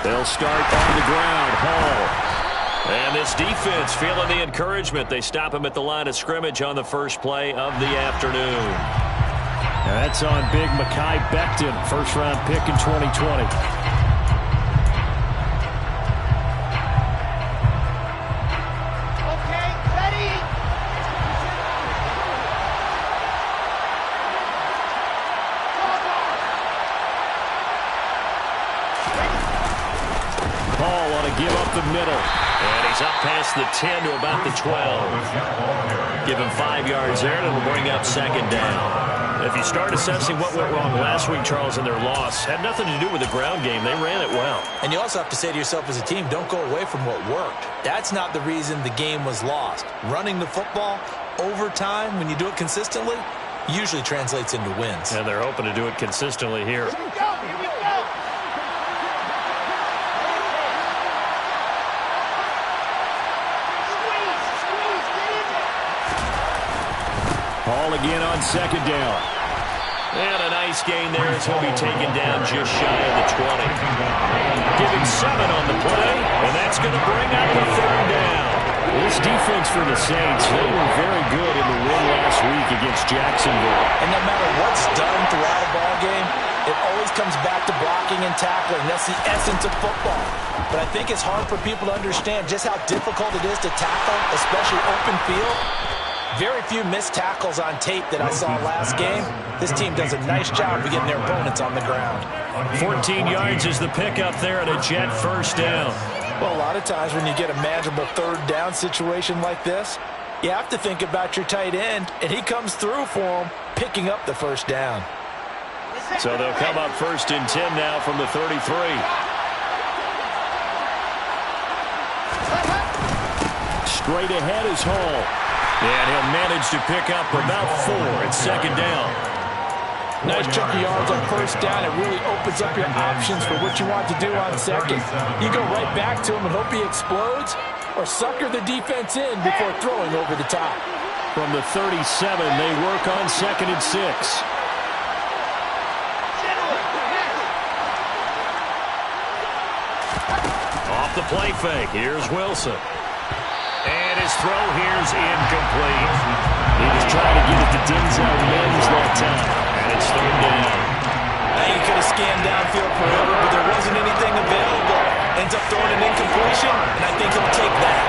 They'll start on the ground. Hall. And this defense feeling the encouragement. They stop him at the line of scrimmage on the first play of the afternoon. And that's on big Mekhi Becton, first-round pick in 2020. Give up the middle. And he's up past the 10 to about the 12. Give him 5 yards there, and it'll bring up second down. If you start assessing what went wrong last week, Charles, in their loss, had nothing to do with the ground game. They ran it well. And you also have to say to yourself as a team, don't go away from what worked. That's not the reason the game was lost. Running the football over time, when you do it consistently, usually translates into wins. And they're hoping to do it consistently here. Here we go. Here we go. Hall again on second down. And a nice gain there as he'll be taken down just shy of the 20. Give him 7 on the play, and that's going to bring up a third down. This defense for the Saints, they were very good in the win last week against Jacksonville. And no matter what's done throughout a ball game, it always comes back to blocking and tackling. That's the essence of football. But I think it's hard for people to understand just how difficult it is to tackle, especially open field. Very few missed tackles on tape that I saw last game. This team does a nice job of getting their opponents on the ground. 14 yards is the pickup there at a Jet first down. Well, a lot of times when you get a manageable third down situation like this, you have to think about your tight end, and he comes through for him, picking up the first down. So they'll come up first and 10 now from the 33. Straight ahead is Hall. And he'll manage to pick up about 4 at second down. Nice chunk of yards on first down. It really opens up your options for what you want to do on second. You go right back to him and hope he explodes, or sucker the defense in before throwing over the top. From the 37, they work on second and 6. Off the play fake. Here's Wilson. And his throw here's incomplete. He was trying to get it to Denzel Mims that time. And it's third down. Now you could have scanned downfield forever, but there wasn't anything available. Ends up throwing an incompletion, and I think he'll take that.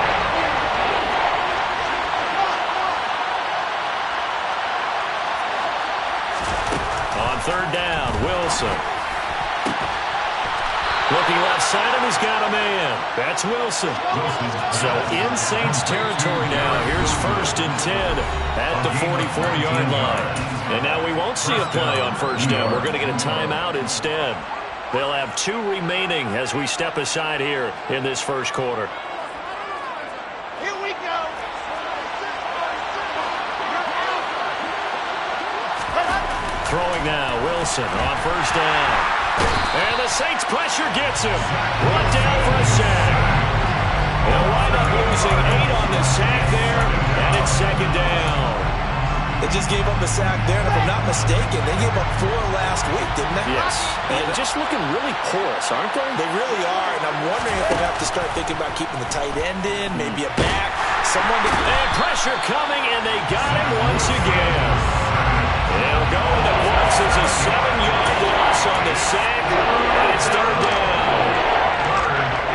On third down, Wilson. Looking left side, and he's got a man. That's Wilson. So in Saints territory now. Here's first and 10 at the 44-yard line. And now we won't see a play on first down. We're going to get a timeout instead. They'll have 2 remaining as we step aside here in this first quarter. Here we go. Throwing now, Wilson on first down. And the Saints pressure gets him. Brought down for a sack. They'll wind up losing 8 on the sack there, and it's second down. They just gave up a sack there, and if I'm not mistaken, they gave up 4 last week, didn't they? Yes. And just looking really porous, aren't they? They really are, and I'm wondering if they'll have to start thinking about keeping the tight end in, maybe a back, someone to... And pressure coming, and they got him once again. They'll go with it once as a 7-yard loss on the sack, and it's third down.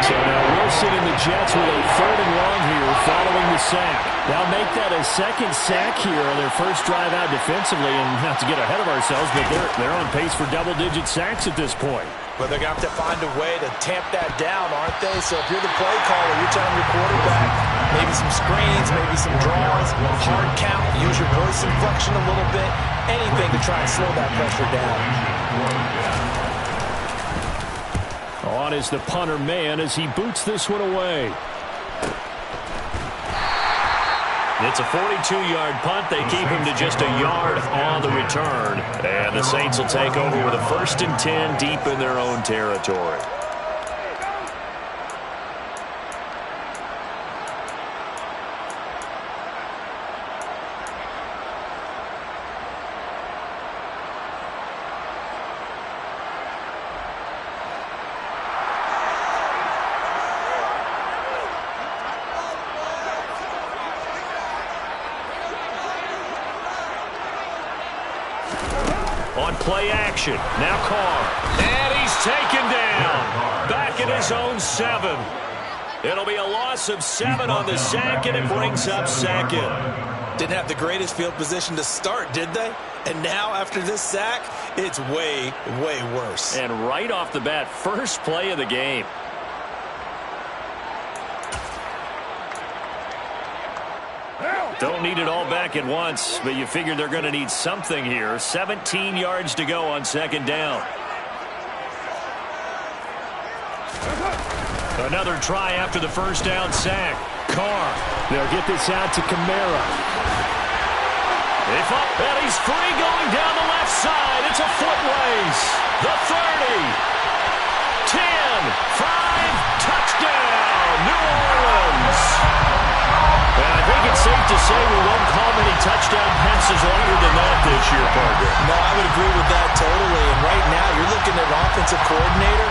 So now Wilson and the Jets with a 3rd and long here following the sack. They'll make that a second sack here on their first drive out defensively, and not to get ahead of ourselves, but they're on pace for double-digit sacks at this point. Well, they're going to have to find a way to tamp that down, aren't they? So if you're the play caller, you're telling your quarterback, maybe some screens, maybe some draws, hard count, use your voice inflection a little bit, anything to try and slow that pressure down. On is the punter man as he boots this one away. It's a 42-yard punt. They keep him to just a yard on the return. And the Saints will take over with a 1st and 10 deep in their own territory. On play action. Now Carr. And he's taken down. Back in his own 7. It'll be a loss of 7 on the sack, and it brings up second. Didn't have the greatest field position to start, did they? And now, after this sack, it's way, way worse. And right off the bat, first play of the game. Don't need it all back at once, but you figure they're going to need something here. 17 yards to go on second down. Another try after the first down sack. Carr. They'll get this out to Kamara. And he's free going down the left side. It's a foot race. The 30. 10. 5. Touchdown. New Orleans. And I think it's safe to say we won't call many touchdown passes longer than that this year, partner. No, I would agree with that totally. And right now, you're looking at an offensive coordinator.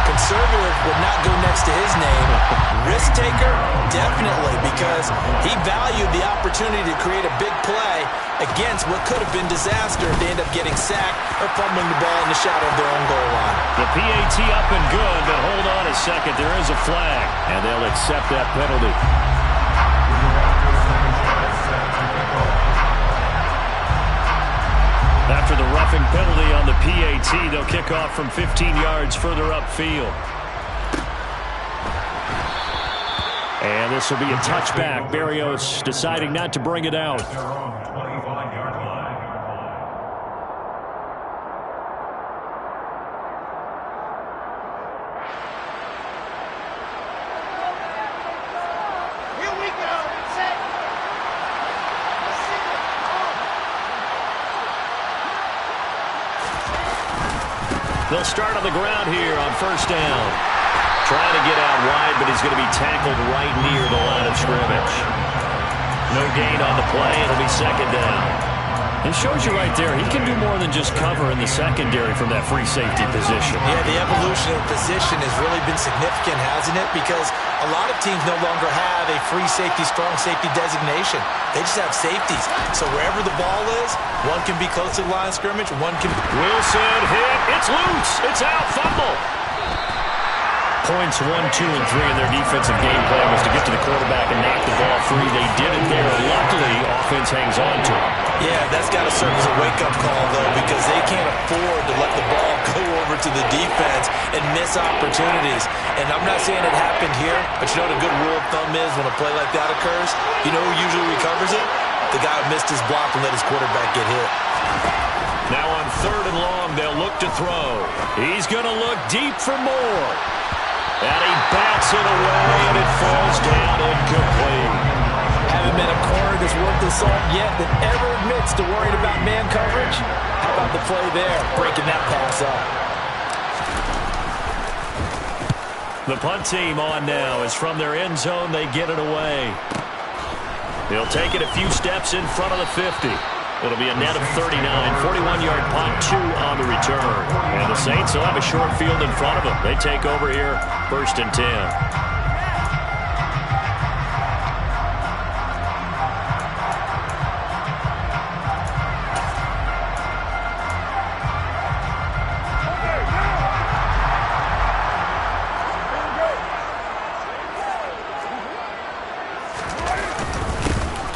Conservative would not go next to his name. Risk taker, definitely, because he valued the opportunity to create a big play against what could have been disaster if they end up getting sacked or fumbling the ball in the shadow of their own goal line. The PAT up and good, but hold on a second. There is a flag. And they'll accept that penalty. After the roughing penalty on the PAT, they'll kick off from 15 yards further upfield. And this will be a touchback. Berrios deciding not to bring it out. Here we go. Set. They'll start on the ground here on first down. Trying to get out wide, but he's going to be tackled right near the line of scrimmage. No gain on the play. It'll be second down. It shows you right there, he can do more than just cover in the secondary from that free safety position. Yeah, the evolution of the position has really been significant, hasn't it? Because a lot of teams no longer have a free safety, strong safety designation. They just have safeties. So wherever the ball is, one can be close to the line of scrimmage, one can... Wilson hit. It's loose. It's out. Fumble. Points 1, 2, and 3 in their defensive game plan was to get to the quarterback and knock the ball free. They did it there. Luckily, offense hangs on to it. Yeah, that's got to serve as a wake-up call, though, because they can't afford to let the ball go over to the defense and miss opportunities. And I'm not saying it happened here, but you know what a good rule of thumb is when a play like that occurs? You know who usually recovers it? The guy who missed his block and let his quarterback get hit. Now on third and long, they'll look to throw. He's going to look deep for more. And he bats it away, and it falls down incomplete. Haven't been a corner that's worth the salt yet that ever admits to worrying about man coverage. How about the play there, breaking that pass up? The punt team on now. As from their end zone, they get it away. They'll take it a few steps in front of the 50. It'll be a net of 39, 41-yard punt, 2 on the return. And the Saints will have a short field in front of them. They take over here, 1st and 10.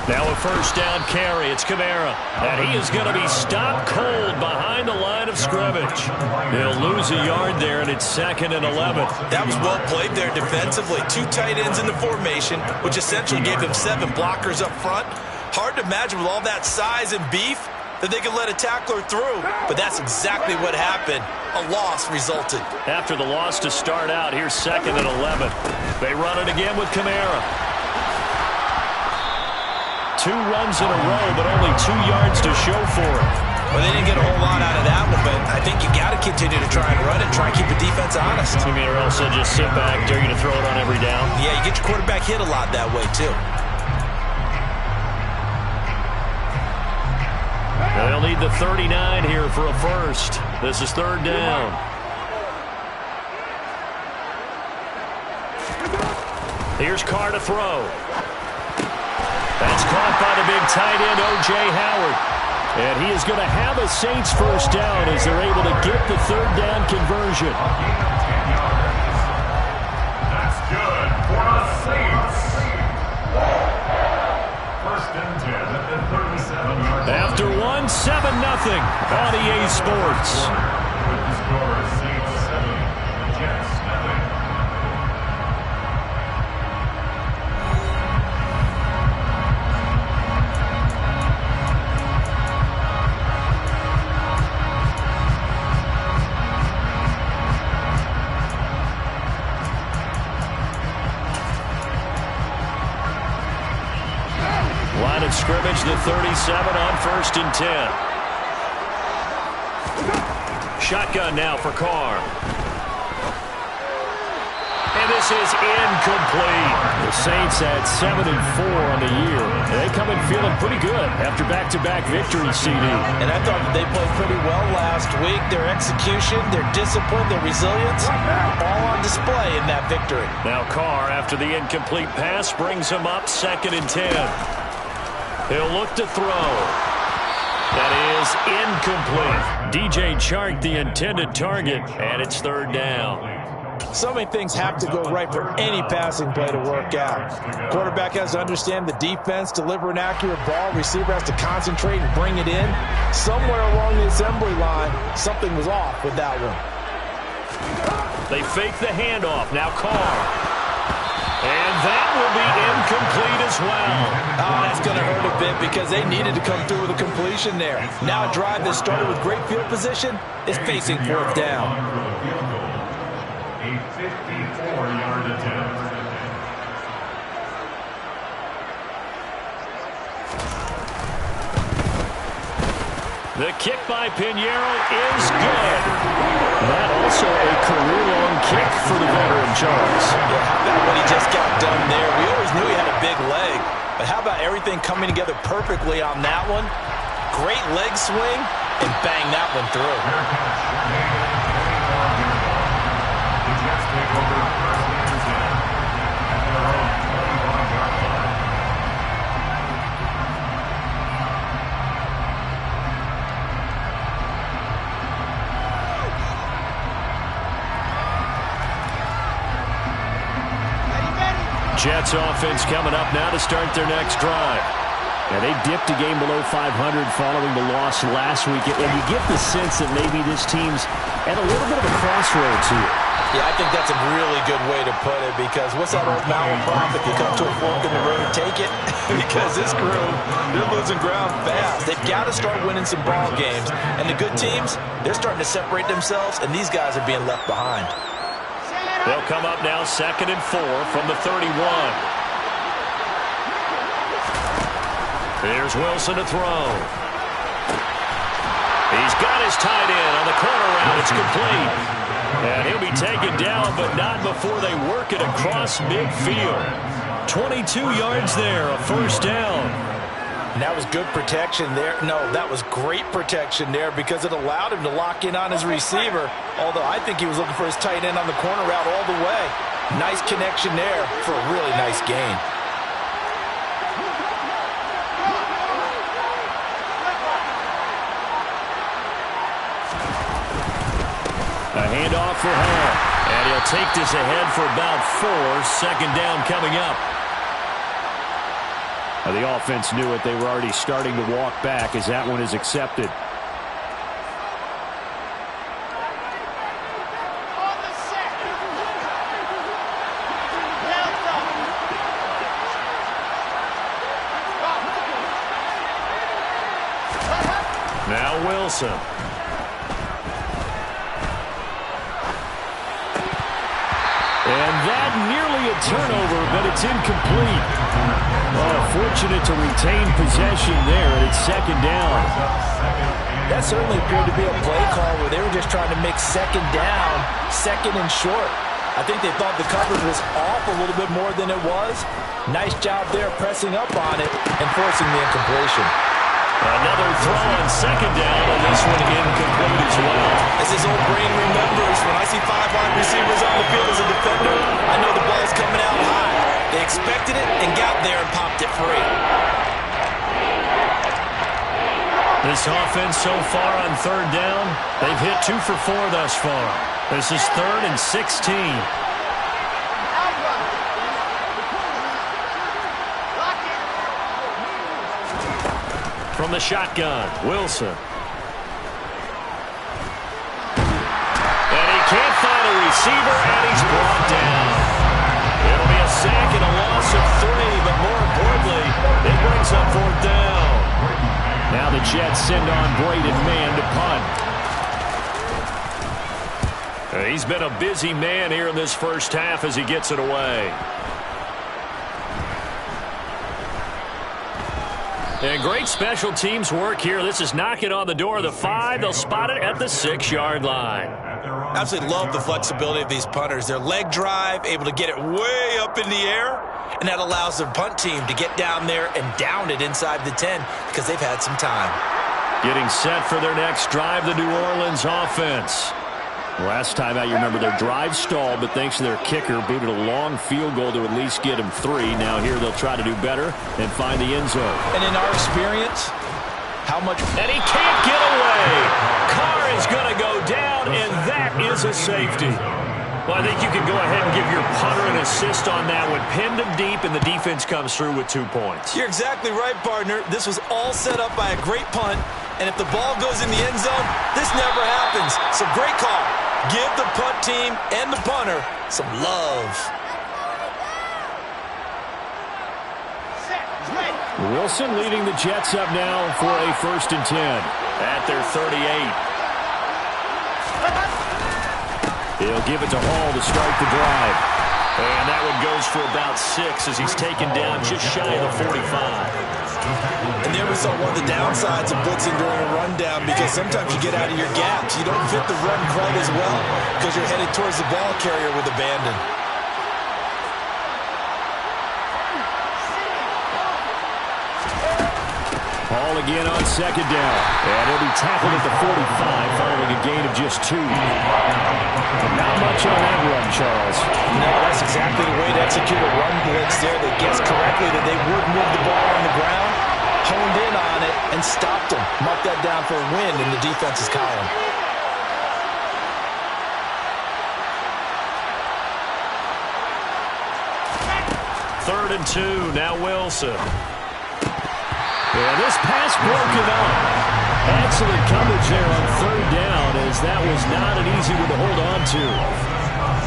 Now a first down carry. It's Kamara. And he is going to be stopped cold behind the line of scrimmage. He'll lose a yard there, and it's 2nd and 11. That was well played there defensively. 2 tight ends in the formation, which essentially gave them 7 blockers up front. Hard to imagine with all that size and beef that they could let a tackler through. But that's exactly what happened. A loss resulted. After the loss to start out, here's 2nd and 11. They run it again with Kamara. 2 runs in a row, but only 2 yards to show for it. Well, they didn't get a whole lot out of that one, but I think you got to continue to try and run it, try and keep the defense honest. I mean, or else they'll just sit back, dare you to throw it on every down. Yeah, you get your quarterback hit a lot that way, too. They'll need the 39 here for a first. This is 3rd down. Here's Carr to throw. That's caught by the big tight end, O.J. Howard. And he is going to have a Saints first down as they're able to get the third down conversion. That's good for the Saints. First and 10 at the 37-yard line. After 1, 7-0 on EA Sports. With the score, Saints 7, Jets 0. Line of scrimmage, the 37 on 1st and 10. Shotgun now for Carr. And this is incomplete. The Saints at 7-4 on the year. They come in feeling pretty good after back-to-back victories, CD. And I thought that they played pretty well last week. Their execution, their discipline, their resilience, all on display in that victory. Now Carr, after the incomplete pass, brings him up 2nd and 10. He'll look to throw. That is incomplete. DJ Chark, the intended target, and it's 3rd down. So many things have to go right for any passing play to work out. Quarterback has to understand the defense, deliver an accurate ball. Receiver has to concentrate and bring it in. Somewhere along the assembly line, something was off with that one. They fake the handoff. Now Carr. And that will be incomplete as well. Oh, that's going to hurt a bit because they needed to come through with a completion there. Now a drive that started with great field position is facing 4th down. A 54-yard attempt. The kick by Pinheiro is good. That also a career-long kick for the veteran Charles. Yeah, how about what he just got done there? We always knew he had a big leg, but how about everything coming together perfectly on that one? Great leg swing, and bang that one through. The Jets take over 1st and 10 at their own 21-yard line. Jets offense coming up now to start their next drive. And they dipped a game below 500 following the loss last week. And you get the sense that maybe this team's at a little bit of a crossroads here. Yeah, I think that's a really good way to put it because what's that old mountain prophet? You come to a fork in the road, take it. Because this crew, they're losing ground fast. They've got to start winning some ball games. And the good teams, they're starting to separate themselves, and these guys are being left behind. They'll come up now 2nd and 4 from the 31. Here's Wilson to throw. He's got his tight end on the corner route. It's complete. And he'll be taken down, but not before they work it across midfield. 22 yards there, a 1st down. And that was good protection there. No, that was great protection there because it allowed him to lock in on his receiver, although I think he was looking for his tight end on the corner route all the way. Nice connection there for a really nice gain. A handoff for Hall. And he'll take this ahead for about 4. 2nd down coming up. The offense knew it. They were already starting to walk back as that one is accepted. On the set. Now Wilson. And that nearly a turnover, but it's incomplete. Oh, fortunate to retain possession there, and it's 2nd down. That certainly appeared to be a play call where they were just trying to make 2nd down, 2nd and short. I think they thought the coverage was off a little bit more than it was. Nice job there pressing up on it and forcing the incompletion. Another throw on 2nd down, and this one incomplete as well. As his old brain remembers, when I see 5 wide receivers on the field as a defender, I know the ball's coming out high. They expected it and got there and popped it free. The This offense so far on third down, they've hit 2 for 4 thus far. This is 3rd and 16. From the shotgun, Wilson. And he can't find a receiver, and he's brought down. It'll be a sack and a loss of 3, but more importantly, it brings up 4th down. Now the Jets send on Braden Mann to punt. He's been a busy man here in this first half as he gets it away. And great special teams work here. This is knocking on the door of the 5. They'll spot it at the 6-yard line. Absolutely love the flexibility of these punters. Their leg drive, able to get it way up in the air, and that allows their punt team to get down there and down it inside the 10 because they've had some time. Getting set for their next drive, the New Orleans offense. Last time out, you remember their drive stalled, but thanks to their kicker, booted a long field goal to at least get them 3. Now here they'll try to do better and find the end zone. And in our experience, how much... And he can't get away. Carr is going to go down, and that is a safety. Well, I think you can go ahead and give your punter an assist on that one. Pinned him deep, and the defense comes through with 2 points. You're exactly right, partner. This was all set up by a great punt, and if the ball goes in the end zone, this never happens. So great call. Give the punt team and the punter some love. Wilson leading the Jets up now for a 1st and 10. At their 38. He'll give it to Hall to start the drive. And that one goes for about 6 as he's taken down just shy of the 45. And there we saw one of the downsides of blitzing during a rundown because sometimes you get out of your gaps. You don't fit the run quite as well because you're headed towards the ball carrier with abandon. Hall again on 2nd down. And he'll be tackled at the 45 following a gain of just 2. Not much on that run, Charles. No, that's exactly the way to execute a run blitz there. They guessed correctly that they would move the ball on the ground, honed in on it, and stopped them. Mark that down for a win in the defense's column. Third and 2, now Wilson. Yeah, this pass broken up. Excellent coverage there on 3rd down as that was not an easy one to hold on to.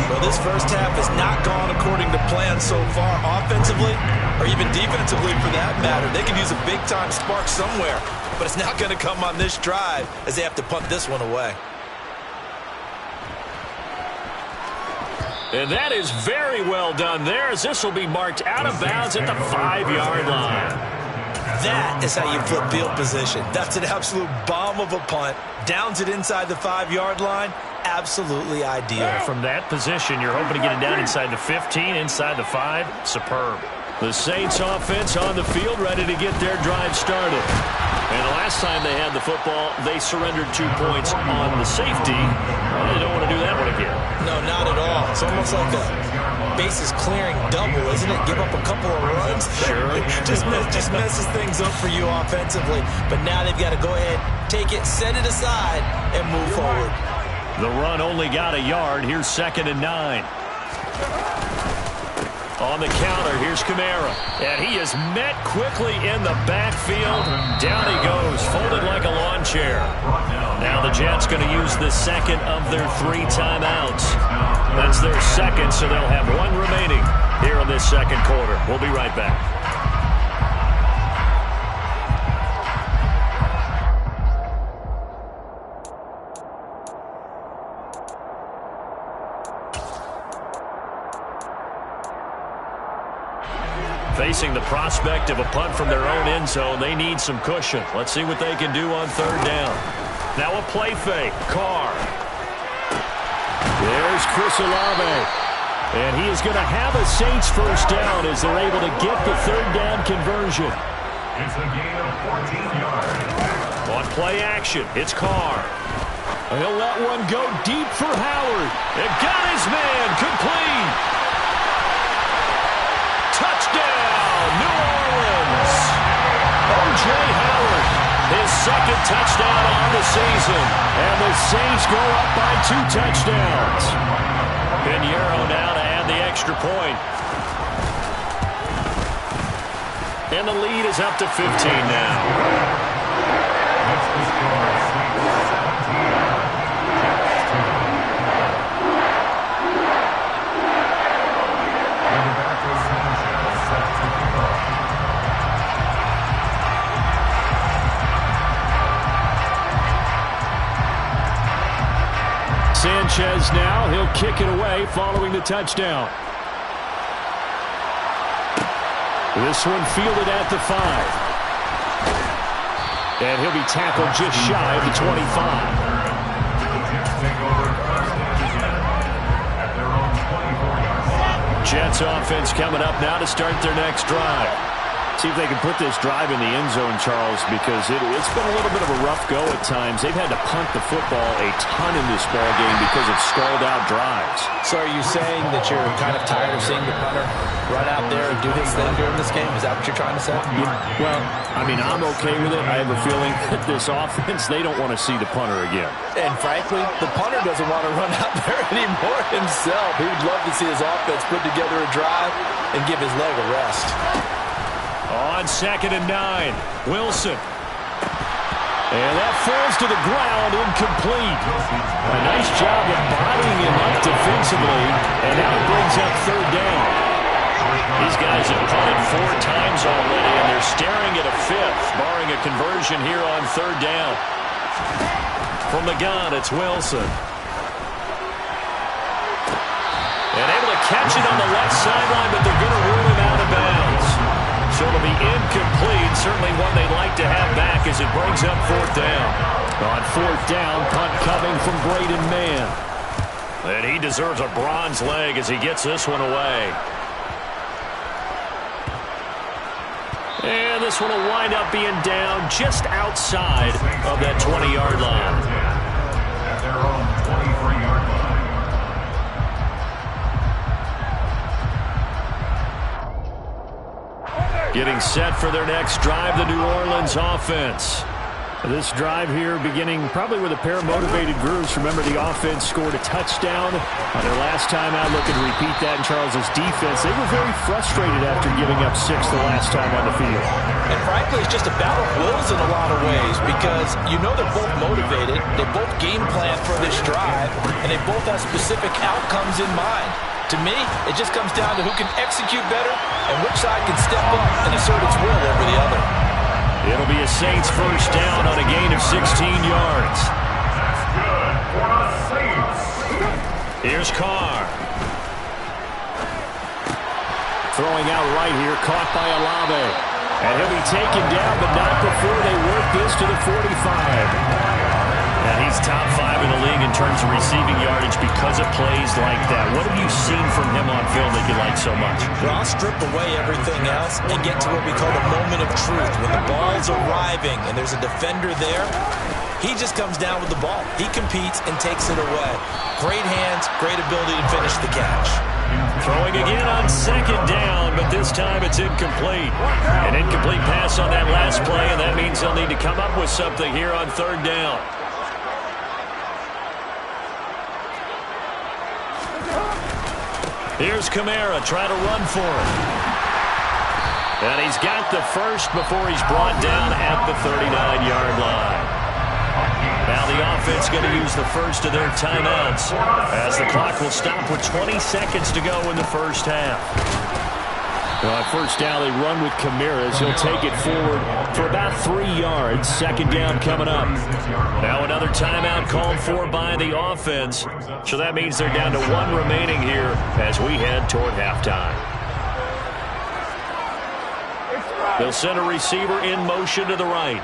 Well, this first half has not gone according to plan so far offensively or even defensively for that matter. They could use a big-time spark somewhere, but it's not going to come on this drive as they have to punt this one away. And that is very well done there as this will be marked out of bounds at the 5-yard line. That is how you flip field position. That's an absolute bomb of a punt. Downs it inside the 5-yard line. Absolutely ideal. From that position, you're hoping to get it down inside the 15, inside the 5. Superb. The Saints offense on the field ready to get their drive started. And the last time they had the football, they surrendered 2 points on the safety. Well, they don't want to do that one again. No, not at all. It's almost like a bases clearing double, isn't it? Give up a couple of runs. Sure. just messes things up for you offensively. But now they've got to go ahead, take it, set it aside, and move forward. The run only got a yard. Here's 2nd and 9. On the counter, here's Kamara. And he is met quickly in the backfield. Down he goes, folded like a lawn chair. Now the Jets going to use the 2nd of their 3 timeouts. That's their 2nd, so they'll have 1 remaining here in this 2nd quarter. We'll be right back. Facing the prospect of a punt from their own end zone, they need some cushion. Let's see what they can do on 3rd down. Now a play fake. Carr. There's Chris Olave. And he is going to have a Saints 1st down as they're able to get the 3rd down conversion. It's a gain of 14 yards. On play action, it's Carr. He'll let one go deep for Howard. It got his man complete. Touchdown, New Orleans. O.J. Howard, his his second touchdown on the season. And the Saints go up by 2 touchdowns. Pinheiro now to add the extra point. And the lead is up to 15 now. Sanchez now, he'll kick it away following the touchdown. This one fielded at the 5. And he'll be tackled just shy of the 25. Jets offense coming up now to start their next drive. See if they can put this drive in the end zone, Charles, because it's been a little bit of a rough go at times. They've had to punt the football a ton in this ball game because of stalled out drives. So are you saying that you're kind of tired of seeing the punter run out there and do his thing during this game? Is that what you're trying to say? Well, I mean, I'm okay with it. I have a feeling that this offense, they don't want to see the punter again. And frankly, the punter doesn't want to run out there anymore himself. He would love to see his offense put together a drive and give his leg a rest. On 2nd and 9, Wilson. And that falls to the ground, incomplete. A nice job of bodying him up defensively, and now it brings up 3rd down. These guys have punted 4 times already, and they're staring at a 5th, barring a conversion here on 3rd down. From the gun, it's Wilson. And able to catch it on the left sideline, but they're going to rule him out of bounds. So it'll be incomplete, certainly one they'd like to have back as it brings up 4th down. On 4th down, punt coming from Braden Mann. And he deserves a bronze leg as he gets this one away. And this one will wind up being down just outside of that 20-yard line. At their own 23-yard line. Getting set for their next drive, the New Orleans offense. This drive here beginning probably with a pair of motivated groups. Remember, the offense scored a touchdown on their last time out. Looking to repeat that in Charles's defense. They were very frustrated after giving up 6 the last time on the field. And frankly, it's just a battle of wills in a lot of ways because you know they're both motivated. They both game plan for this drive, and they both have specific outcomes in mind. To me, it just comes down to who can execute better and which side can step up and assert its will over the other. It'll be a Saints 1st down on a gain of 16 yards. That's good for the Saints. Here's Carr. Throwing out right here, caught by Olave. And he'll be taken down, but not before they work this to the 45. And he's top 5 in the league in terms of receiving yardage because of plays like that. What have you seen from him on film that you like so much? Well, I'll strip away everything else and get to what we call the moment of truth. When the ball's arriving and there's a defender there, he just comes down with the ball. He competes and takes it away. Great hands, great ability to finish the catch. Throwing again on 2nd down, but this time it's incomplete. An incomplete pass on that last play, and that means they'll need to come up with something here on 3rd down. Here's Kamara trying to run for it. And he's got the first before he's brought down at the 39-yard line. Now the offense going to use the first of their timeouts as the clock will stop with 20 seconds to go in the first half. Well, at 1st down, they run with Kamara. He'll take it forward for about 3 yards. 2nd down coming up. Now another timeout called for by the offense. So that means they're down to 1 remaining here as we head toward halftime. They'll send a receiver in motion to the right.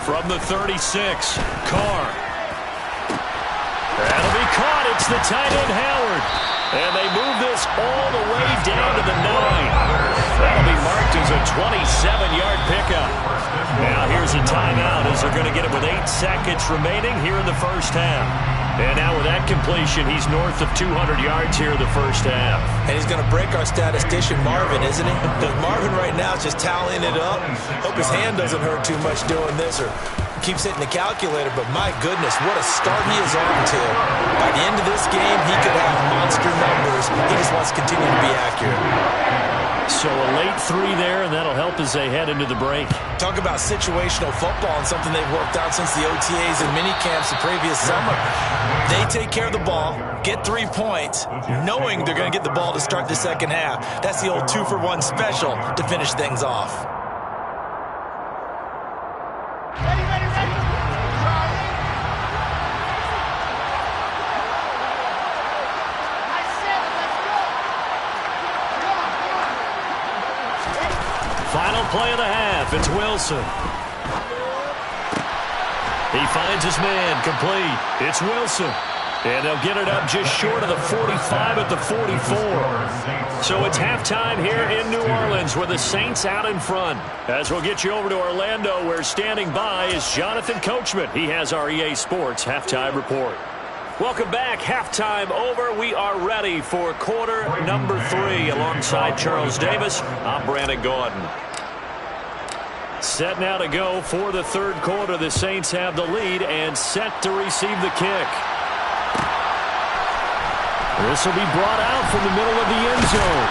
From the 36, Carr. That'll be caught. It's the tight end, Howard. And they move this all the way down to the 9. That'll be marked as a 27-yard pickup. Now here's a timeout as they're going to get it with 8 seconds remaining here in the first half. And now with that completion, he's north of 200 yards here in the first half. And he's going to break our statistician, Marvin, isn't he? Because Marvin right now is just tallying it up. Hope his hand doesn't hurt too much doing this or keeps hitting the calculator. But my goodness, what a start he is on to. By the end of this game, he could have monster numbers. He just wants to continue to be accurate. So a late 3 there, and that'll help as they head into the break. Talk about situational football and something they've worked out since the OTAs and mini camps the previous summer. They take care of the ball, get 3 points, knowing they're going to get the ball to start the second half. That's the old 2-for-1 special to finish things off. Ready, ready, ready. I said it, let's go. Final play of the half. It's Wilson. He finds his man, complete. It's Wilson. And they'll get it up just short of the 45 at the 44. So it's halftime here in New Orleans with the Saints out in front. As we'll get you over to Orlando, where standing by is Jonathan Coachman. He has our EA Sports halftime report. Welcome back. Halftime over. We are ready for quarter number 3. Alongside Charles Davis, I'm Brandon Gordon. Set now to go for the third quarter. The Saints have the lead and set to receive the kick. This will be brought out from the middle of the end zone.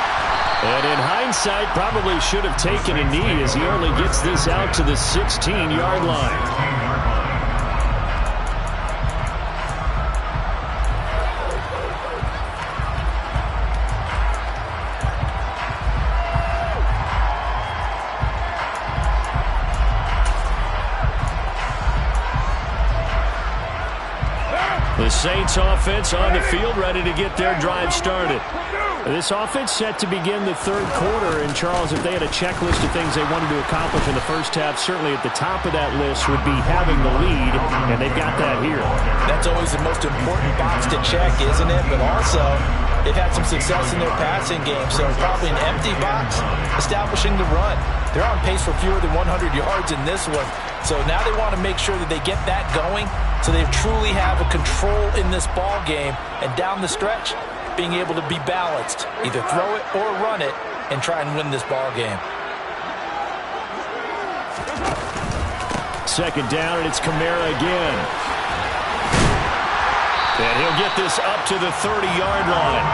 And in hindsight, probably should have taken a knee as he only gets this out to the 16-yard line. The Saints offense on the field, ready to get their drive started. This offense set to begin the third quarter. And, Charles, if they had a checklist of things they wanted to accomplish in the first half, certainly at the top of that list would be having the lead, and they've got that here. That's always the most important box to check, isn't it? But also, they've had some success in their passing game, so probably an empty box, establishing the run. They're on pace for fewer than 100 yards in this one. So now they want to make sure that they get that going so they truly have a control in this ball game. And down the stretch, being able to be balanced, either throw it or run it, and try and win this ball game. Second down, and it's Kamara again. And he'll get this up to the 30-yard line.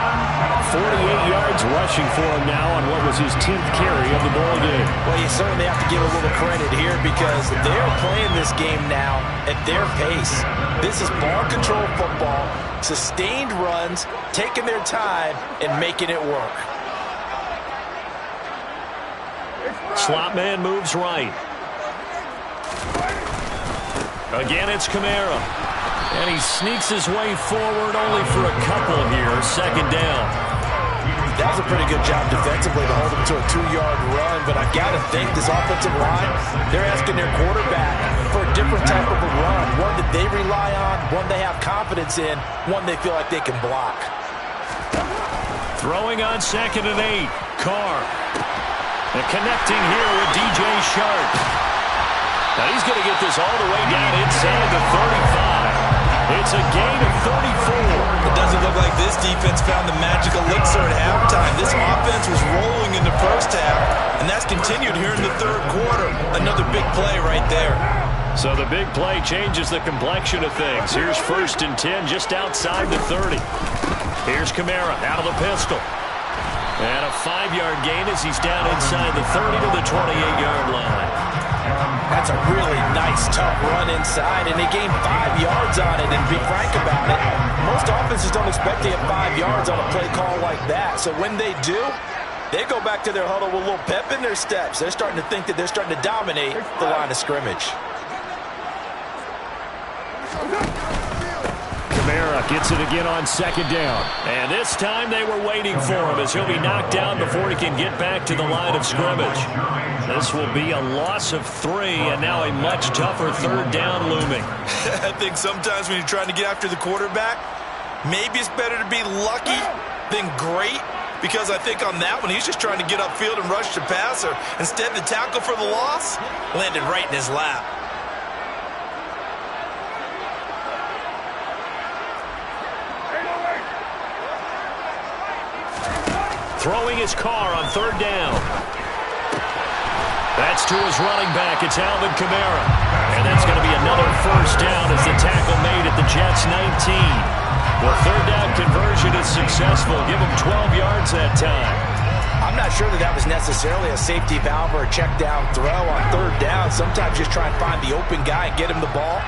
48 yards rushing for him now on what was his 10th carry of the ball game. Well, you certainly have to give a little credit here because they're playing this game now at their pace. This is ball control football, sustained runs, taking their time, and making it work. Slot man moves right. Again, it's Kamara. And he sneaks his way forward only for a couple here. Second down. That was a pretty good job defensively to hold him to a 2-yard run. But I got to think this offensive line, they're asking their quarterback for a different type of a run. One that they rely on, one they have confidence in, one they feel like they can block. Throwing on 2nd and 8. Carr. And connecting here with DJ Sharp. Now he's going to get this all the way down inside the 35. It's a gain of 34. It doesn't look like this defense found the magic elixir at halftime. This offense was rolling in the first half, and that's continued here in the third quarter. Another big play right there. So the big play changes the complexion of things. Here's 1st and 10 just outside the 30. Here's Kamara out of the pistol. And a 5-yard gain as he's down inside the 30 to the 28-yard line. That's a really nice, tough run inside, and they gained 5 yards on it. And be frank about it, most offenses don't expect to get 5 yards on a play call like that. So when they do, they go back to their huddle with a little pep in their steps. They're starting to think that they're starting to dominate the line of scrimmage. Kamara gets it again on 2nd down. And this time they were waiting for him as he'll be knocked down before he can get back to the line of scrimmage. This will be a loss of 3, and now a much tougher 3rd down looming. I think sometimes when you're trying to get after the quarterback, maybe it's better to be lucky than great, because I think on that one he's just trying to get upfield and rush the passer. Instead, the tackle for the loss landed right in his lap. throwing his car on third down. That's to his running back. It's Alvin Kamara. And that's going to be another first down as the tackle made at the Jets' 19. The third down conversion is successful. Give him 12 yards that time. I'm not sure that was necessarily a safety valve or a check down throw on third down. Sometimes just try and find the open guy and get him the ball.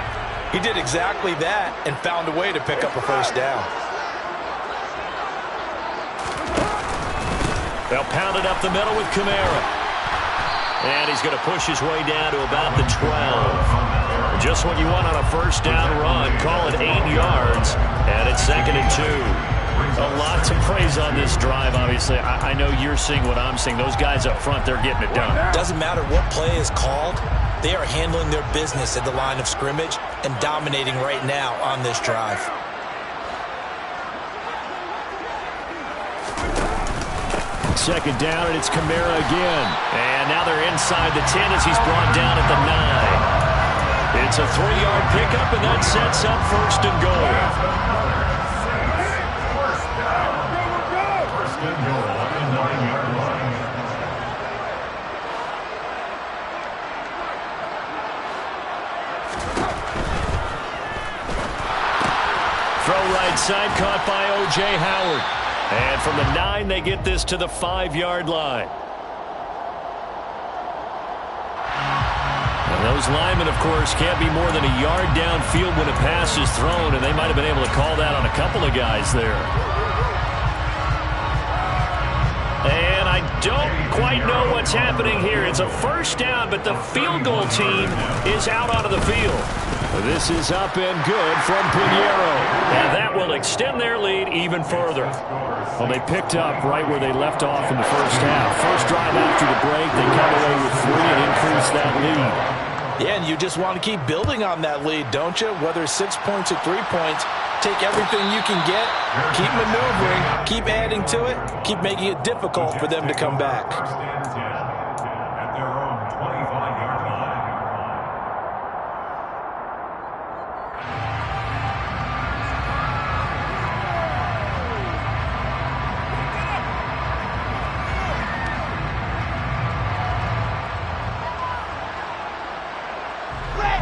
He did exactly that and found a way to pick up a first down. They'll pound it up the middle with Kamara. And he's going to push his way down to about the 12. Just what you want on a first down run. Call it 8 yards. And it's 2nd and 2. A lot to praise on this drive, obviously. I know you're seeing what I'm seeing. Those guys up front, they're getting it done. Doesn't matter what play is called. They are handling their business at the line of scrimmage and dominating right now on this drive. Second down, and it's Kamara again. And now they're inside the 10 as he's brought down at the 9. It's a 3-yard pickup, and that sets up 1st and goal. First and goal at the 9-yard line. Throw right side, caught by O.J. Howard. And from the 9, they get this to the 5-yard line. And those linemen, of course, can't be more than a yard downfield when a pass is thrown, and they might have been able to call that on a couple of guys there. And I don't quite know what's happening here. It's a first down, but the field goal team is out onto the field. This is up and good from Pinheiro. And that will extend their lead even further. Well, they picked up right where they left off in the first half. First drive after the break, they come away with 3 and increase that lead. Yeah, and you just want to keep building on that lead, don't you? Whether it's 6 points or 3 points, take everything you can get, keep maneuvering, keep adding to it, keep making it difficult for them to come back. First and 10 at their own 25-yard line.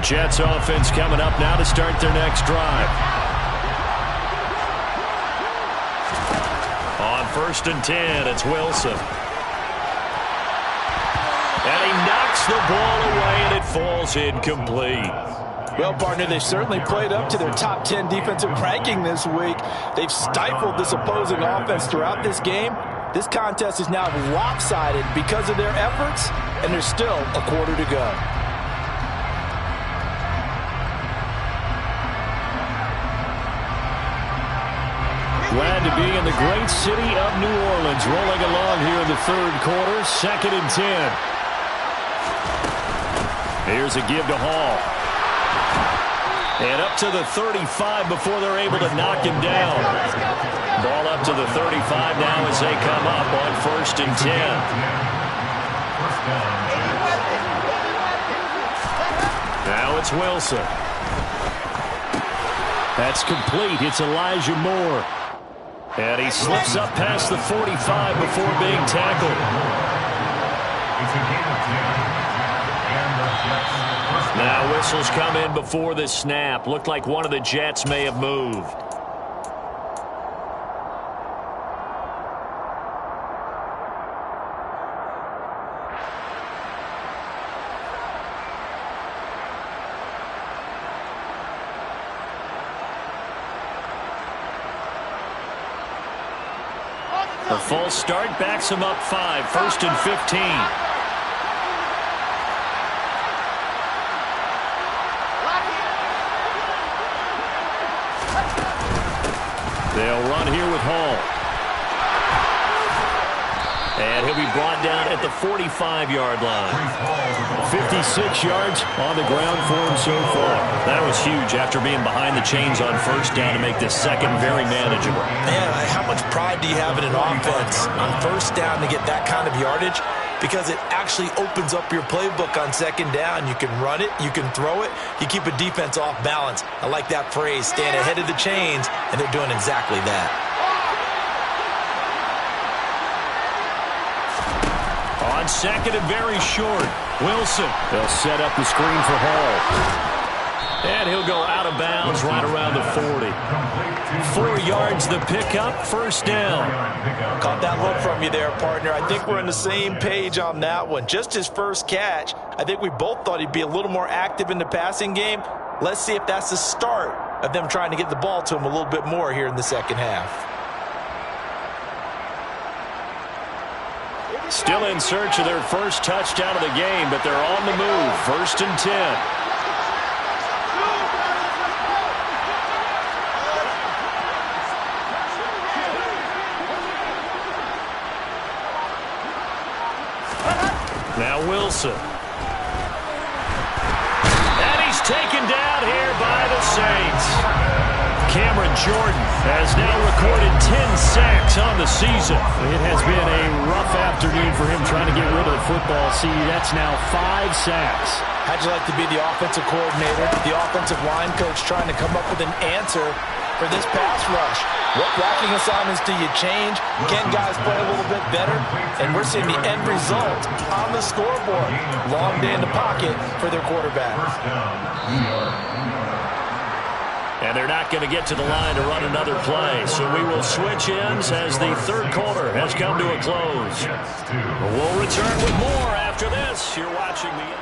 Jets offense coming up now to start their next drive. On 1st and 10, it's Wilson. And he knocks the ball away, and it falls incomplete. Well, partner, they've certainly played up to their top 10 defensive ranking this week. They've stifled this opposing offense throughout this game. This contest is now lopsided because of their efforts, and there's still a quarter to go. Glad to be in the great city of New Orleans. Rolling along here in the 3rd quarter. 2nd and 10. Here's a give to Hall. And up to the 35 before they're able to knock him down. Ball up to the 35 now as they come up on 1st and 10. Now it's Wilson. That's complete. It's Elijah Moore. And he slips up past the 45 before being tackled. It's a gain of 10. And the Jets. Now whistles come in before the snap. Looked like one of the Jets may have moved. A false start backs him up 5. 1st and 15. They'll run here with Hall. And he'll be brought down at the 45-yard line. 56 yards on the ground for him so far. That was huge after being behind the chains on 1st down to make this 2nd very manageable. Man, how much pride do you have in an offense on 1st down to get that kind of yardage? Because it actually opens up your playbook on 2nd down. You can run it, you can throw it, you keep a defense off balance. I like that phrase, stand ahead of the chains, and they're doing exactly that. second and very short. Wilson. They'll set up the screen for Hall. And he'll go out of bounds right around the 40. 4 yards the pickup, first down. Caught that look from you there, partner. I think we're on the same page on that one. Just his first catch. I think we both thought he'd be a little more active in the passing game. Let's see if that's the start of them trying to get the ball to him a little bit more here in the second half. Still in search of their first touchdown of the game, but they're on the move. First and 10. Now Wilson. And he's taken down here by the Saints. Cameron Jordan has now recorded 10 sacks on the season. It has been a rough afternoon for him trying to get rid of the football. See, that's now 5 sacks. How'd you like to be the offensive coordinator, the offensive line coach trying to come up with an answer for this pass rush? What blocking assignments do you change? Can guys play a little bit better? And we're seeing the end result on the scoreboard. Long day in the pocket for their quarterback. And they're not going to get to the line to run another play. So we will switch ends as the third quarter has come to a close. We'll return with more after this. You're watching the...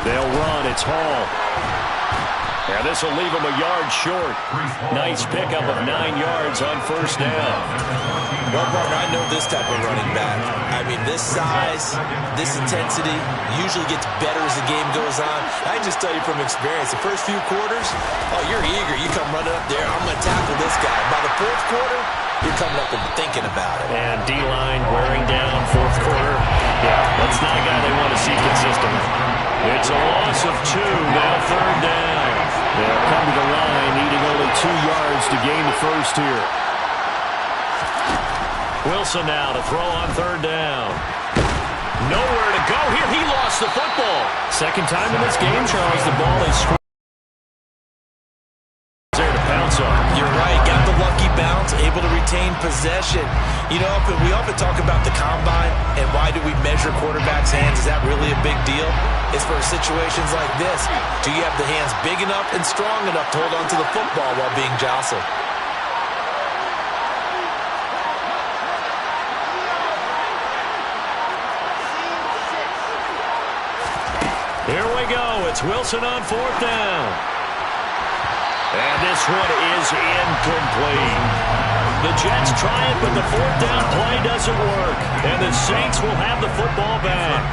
They'll run. It's Hall. Yeah, this will leave him a yard short. Nice pickup of 9 yards on first down. Well, partner, I know this type of running back. I mean, this size, this intensity usually gets better as the game goes on. I can just tell you from experience, the first few quarters, oh, you're eager. You come running up there, I'm going to tackle this guy. By the fourth quarter, you're coming up and thinking about it. And D-line wearing down fourth quarter. Yeah, that's not a guy they want to see consistently. It's a loss of 2, now third down. They'll come to the line, needing only 2 yards to gain the first here. Wilson now to throw on third down. Nowhere to go here. He lost the football. Second time in this game, Charles, the ball is there to pounce on. You're right. Got the lucky bounce, able to retain possession. You know, we often talk about the combine and why do we measure quarterbacks' hands. Is that really a big deal? It's for situations like this. Do you have the hands big enough and strong enough to hold on to the football while being jostled? Here we go. It's Wilson on fourth down. And this one is incomplete. The Jets try it, but the fourth down play doesn't work. And the Saints will have the football back.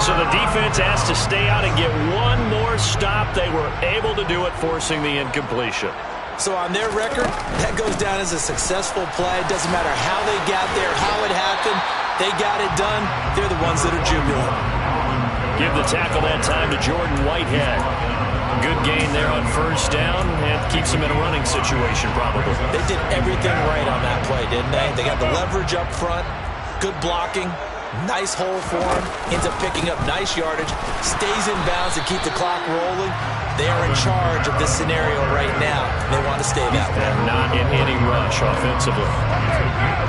So the defense has to stay out and get one more stop. They were able to do it, forcing the incompletion. So on their record, that goes down as a successful play. It doesn't matter how they got there, how it happened. They got it done. They're the ones that are jubilant. Give the tackle that time to Jordan Whitehead. Good gain there on first down, and keeps them in a running situation probably. They did everything right on that play, didn't they? They got the leverage up front, good blocking, nice hole for him, ends up picking up nice yardage, stays in bounds to keep the clock rolling. They are in charge of this scenario right now. They want to stay that way. Not in any rush offensively.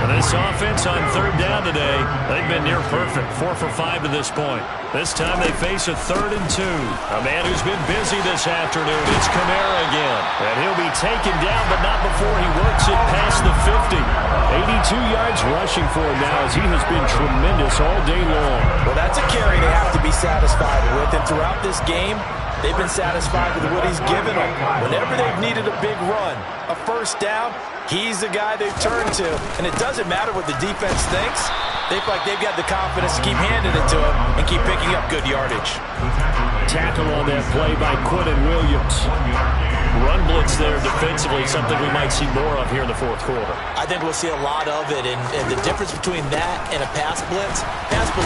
And this offense on third down today, they've been near perfect. 4 for 5 to this point. This time they face a 3rd and 2. A man who's been busy this afternoon. It's Kamara again. And he'll be taken down, but not before he works it past the 50. 82 yards rushing for him now as he has been tremendous all day long. Well, that's a carry they have to be satisfied with. And throughout this game, they've been satisfied with what he's given them. Whenever they've needed a big run, a first down, he's the guy they've turned to. And it doesn't matter what the defense thinks. They feel like they've got the confidence to keep handing it to him and keep picking up good yardage. Tackle on that play by Quentin Williams. run blitz there defensively, something we might see more of here in the fourth quarter. I think we'll see a lot of it, and the difference between that and a pass blitz,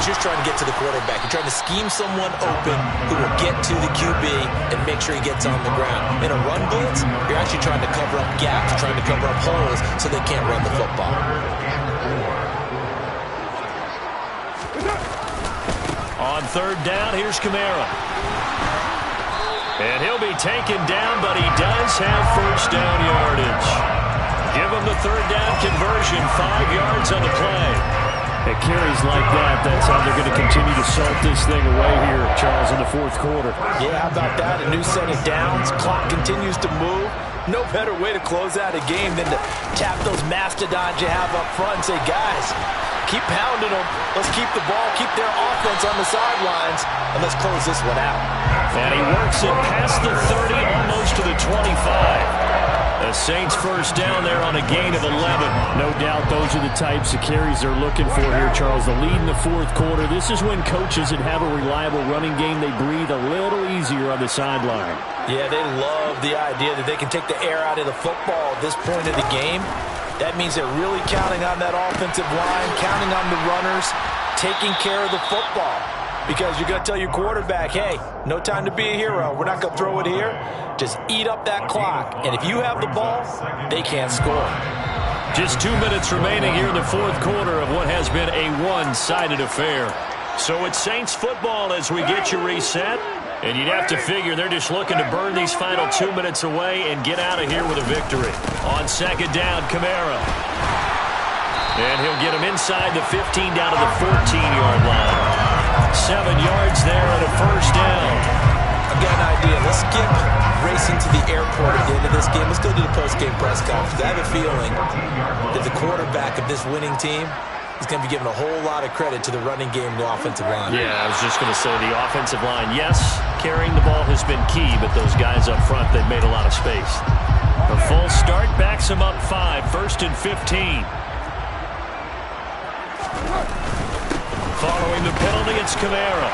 you're trying to get to the quarterback. You're trying to scheme someone open who will get to the QB and make sure he gets on the ground. In a run blitz, you're actually trying to cover up gaps, trying to cover up holes so they can't run the football. On third down, here's Kamara. And he'll be taken down, but he does have first down yardage. Give him the third down conversion, 5 yards on the play. It carries like that. That's how they're going to continue to salt this thing away here, Charles, in the fourth quarter. Yeah, how about that? A new set of downs. Clock continues to move. No better way to close out a game than to tap those mastodons you have up front and say, guys, keep pounding them. Let's keep the ball, keep their offense on the sidelines, and let's close this one out. And he works it past the 30, almost to the 25. The Saints first down there on a gain of 11. No doubt those are the types of carries they're looking for here, Charles. The lead in the fourth quarter. This is when coaches that have a reliable running game, they breathe a little easier on the sideline. Yeah, they love the idea that they can take the air out of the football at this point of the game. That means they're really counting on that offensive line, counting on the runners, taking care of the football. Because you're going to tell your quarterback, hey, no time to be a hero. We're not going to throw it here. Just eat up that clock. And if you have the ball, they can't score. Just 2 minutes remaining here in the fourth quarter of what has been a one-sided affair. So it's Saints football as we get you reset. And you'd have to figure they're just looking to burn these final 2 minutes away and get out of here with a victory. On second down, Kamara. And he'll get him inside the 15 down to the 14-yard line. 7 yards there and a first down. I've got an idea. Let's skip racing to the airport at the end of this game. Let's go to the post-game press conference. I have a feeling that the quarterback of this winning team is going to be given a whole lot of credit to the running game and the offensive line. Yeah, I was just going to say the offensive line, yes, carrying the ball has been key, but those guys up front, they've made a lot of space. A full start backs him up 5, 1st and 15. Following the penalty, it's Kamara.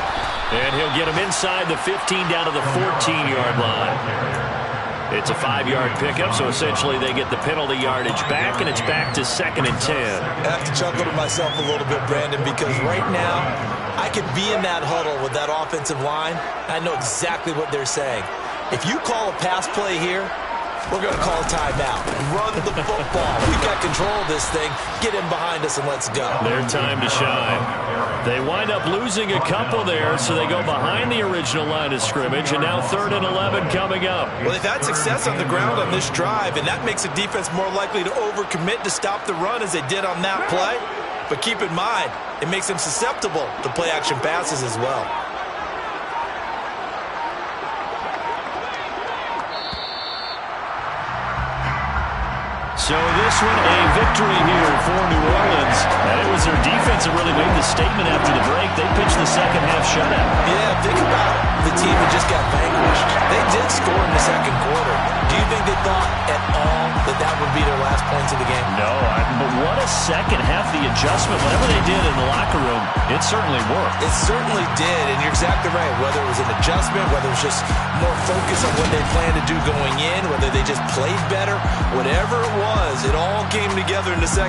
And he'll get him inside the 15 down to the 14-yard line. It's a 5-yard pickup, so essentially they get the penalty yardage back, and it's back to 2nd and 10. I have to chuckle to myself a little bit, Brandon, because right now I could be in that huddle with that offensive line. I know exactly what they're saying. If you call a pass play here, we're going to call a timeout. Run the football. We've got control of this thing. Get in behind us and let's go. Their time to shine. They wind up losing a couple there, so they go behind the original line of scrimmage, and now 3rd and 11 coming up. Well, they've had success on the ground on this drive, and that makes the defense more likely to overcommit to stop the run as they did on that play. But keep in mind, it makes them susceptible to play-action passes as well. So this one, a victory here for New Orleans. And it was their defense that really made the statement after the break. They pitched the second half shutout. Yeah, think about the team that just got vanquished. They did score in the second quarter. Do you think they thought at all that that would be their last points of the game? No, but what a second half. The adjustment, whatever they did in the locker room, it certainly worked. It certainly did, and you're exactly right. Whether it was an adjustment, whether it was just more focus on what they planned to do going in, whether they just played better, whatever it was, it all came together in the second.